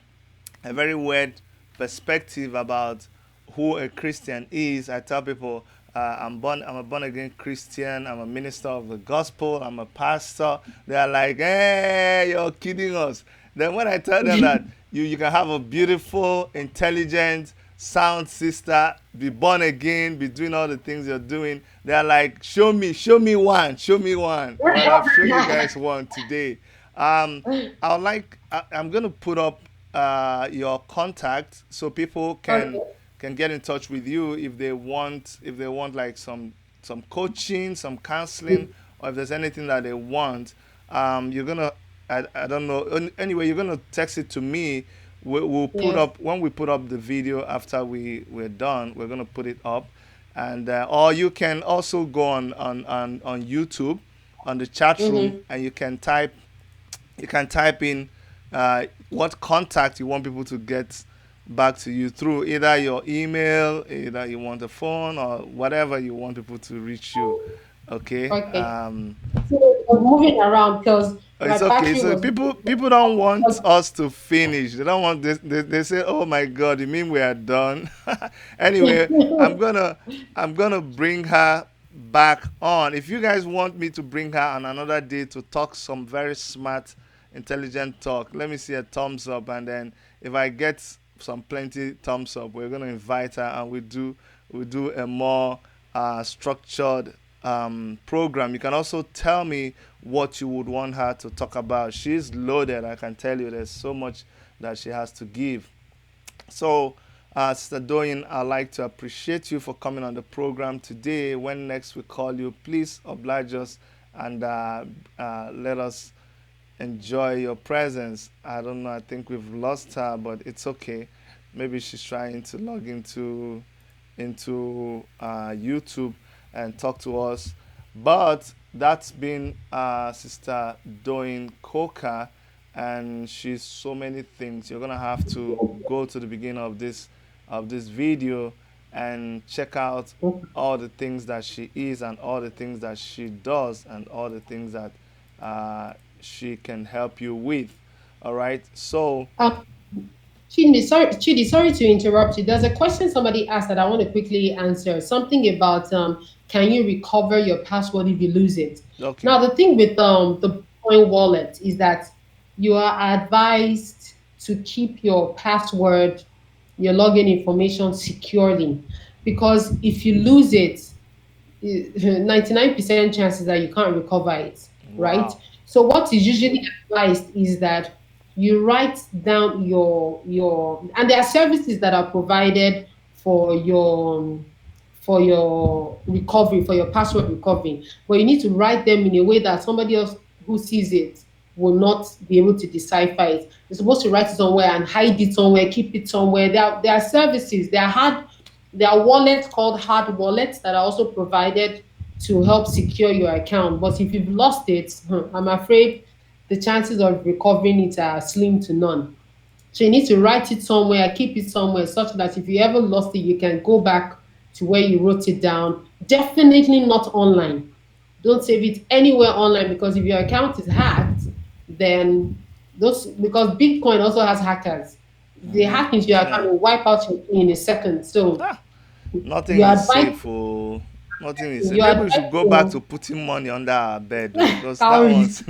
[SPEAKER 1] very weird perspective about who a Christian is. I tell people I'm a born again Christian. I'm a minister of the gospel. I'm a pastor. They are like, "Hey, you're kidding us." Then when I tell them that you can have a beautiful, intelligent, sound sister, be born again, be doing all the things you're doing, they are like, show me one, show me one. Well, I've shown you guys one today. I'm gonna put up your contact so people
[SPEAKER 2] Okay.
[SPEAKER 1] can get in touch with you if they want like some coaching, some counseling, or if there's anything that they want. You're gonna I don't know. Anyway, you're gonna text it to me. We'll put
[SPEAKER 2] Yes.
[SPEAKER 1] up when we put up the video after we're done. We're gonna put it up, and or you can also go on YouTube on the chat room,
[SPEAKER 2] Mm-hmm.
[SPEAKER 1] and you can type in what contact you want people to get back to you through, either your email, either you want a phone, or whatever you want people to reach you. Okay.
[SPEAKER 2] Okay. So it was moving around because my
[SPEAKER 1] It's okay.
[SPEAKER 2] battery
[SPEAKER 1] So
[SPEAKER 2] was.
[SPEAKER 1] people don't want us to finish. They don't want this. They say, "Oh my God, you mean we are done?" Anyway, I'm gonna bring her back on. If you guys want me to bring her on another day to talk some very smart, intelligent talk, let me see a thumbs up, and then if I get some plenty thumbs up, we're gonna invite her and we do a more structured program. You can also tell me what you would want her to talk about. She's loaded, I can tell you. There's so much that she has to give. So, Sister Doyin, I'd like to appreciate you for coming on the program today. When next we call you, please oblige us and let us enjoy your presence. I don't know, I think we've lost her, but it's okay. Maybe she's trying to log into YouTube and talk to us. But that's been Sister Doyin Coca, and she's so many things. You're gonna have to go to the beginning of this video and check out all the things that she is and all the things that she does and all the things that she can help you with. All right. So
[SPEAKER 2] Uh, Chidi, sorry to interrupt you. There's a question somebody asked that I want to quickly answer. Something about can you recover your password if you lose it?
[SPEAKER 1] okay.
[SPEAKER 2] Now, the thing with the Bitcoin wallet is that you are advised to keep your password, your login information securely, because if you lose it, 99% chances that you can't recover it, right?
[SPEAKER 1] Wow.
[SPEAKER 2] So what is usually advised is that you write down your and there are services that are provided for your recovery, for your password recovery, but you need to write them in a way that somebody else who sees it will not be able to decipher it. You're supposed to write it somewhere and hide it somewhere, keep it somewhere. There are services, there are wallets called hard wallets that are also provided to help secure your account. But if you've lost it, I'm afraid the chances of recovering it are slim to none. So you need to write it somewhere, keep it somewhere, such that if you ever lost it, you can go back to where you wrote it down. Definitely not online. Don't save it anywhere online, because if your account is hacked, then those, because Bitcoin also has hackers. They hack into your account
[SPEAKER 1] Yeah.
[SPEAKER 2] and wipe out your thing in a second. So
[SPEAKER 1] Ah, nothing
[SPEAKER 2] you
[SPEAKER 1] is
[SPEAKER 2] advise
[SPEAKER 1] safe. Oh, nothing is safe.
[SPEAKER 2] you
[SPEAKER 1] Maybe we
[SPEAKER 2] advise
[SPEAKER 1] should go back to
[SPEAKER 2] your
[SPEAKER 1] putting money under our bed, though, because that
[SPEAKER 2] cowries.
[SPEAKER 1] one's.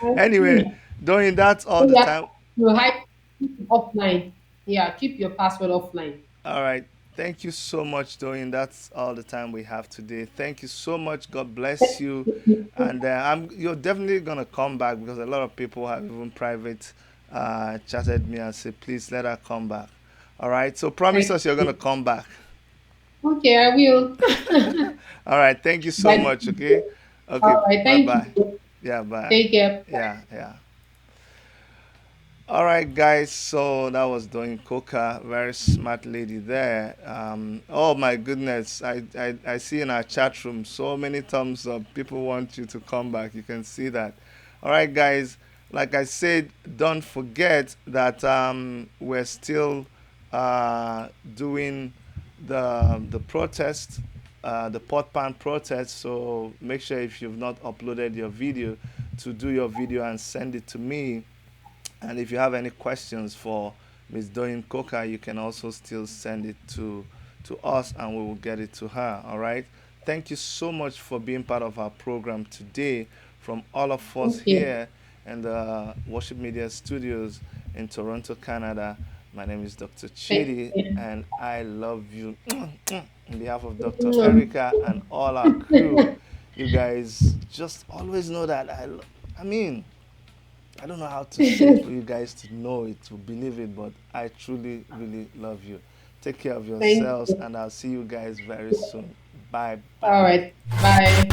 [SPEAKER 2] I
[SPEAKER 1] Anyway,
[SPEAKER 2] see.
[SPEAKER 1] doing that's all
[SPEAKER 2] So
[SPEAKER 1] the
[SPEAKER 2] you
[SPEAKER 1] time.
[SPEAKER 2] you hide, keep it offline. Yeah, keep your password offline.
[SPEAKER 1] All right. Thank you so much, Doyin. That's all the time we have today. Thank you so much. God bless you. And you're definitely gonna come back because a lot of people have even private chatted me and said, please let her come back. All right. So promise
[SPEAKER 2] Right.
[SPEAKER 1] us you're gonna come back.
[SPEAKER 2] Okay, I will.
[SPEAKER 1] All right. Thank you so
[SPEAKER 2] But
[SPEAKER 1] much. Okay. Okay.
[SPEAKER 2] all right,
[SPEAKER 1] Bye
[SPEAKER 2] thank
[SPEAKER 1] bye.
[SPEAKER 2] you.
[SPEAKER 1] Yeah. Bye.
[SPEAKER 2] Take care.
[SPEAKER 1] Yeah. Yeah. All right, guys. So that was doing Coca, very smart lady there. Oh my goodness, I see in our chat room so many thumbs up. People want you to come back. You can see that. All right, guys. Like I said, don't forget that we're still doing the protest, the pot pan protest. So make sure if you've not uploaded your video, to do your video and send it to me, and if you have any questions for Ms. Doyin Coca, you can also still send it to us and we will get it to her. All right. Thank you so much for being part of our program today from all of us
[SPEAKER 2] Thank you.
[SPEAKER 1] here in the Worship Media Studios in Toronto, Canada. My name is Dr.
[SPEAKER 2] Thank
[SPEAKER 1] Chidi
[SPEAKER 2] you.
[SPEAKER 1] and I love you. On behalf of Dr.
[SPEAKER 2] Mm,
[SPEAKER 1] Erica and all our crew, you guys just always know that I mean, I don't know how to say it for you guys to know it, to believe it, but I truly, really love you. Take care of
[SPEAKER 2] thank
[SPEAKER 1] yourselves,
[SPEAKER 2] you.
[SPEAKER 1] and I'll see you guys very soon. Bye
[SPEAKER 2] All
[SPEAKER 1] bye.
[SPEAKER 2] right. Bye.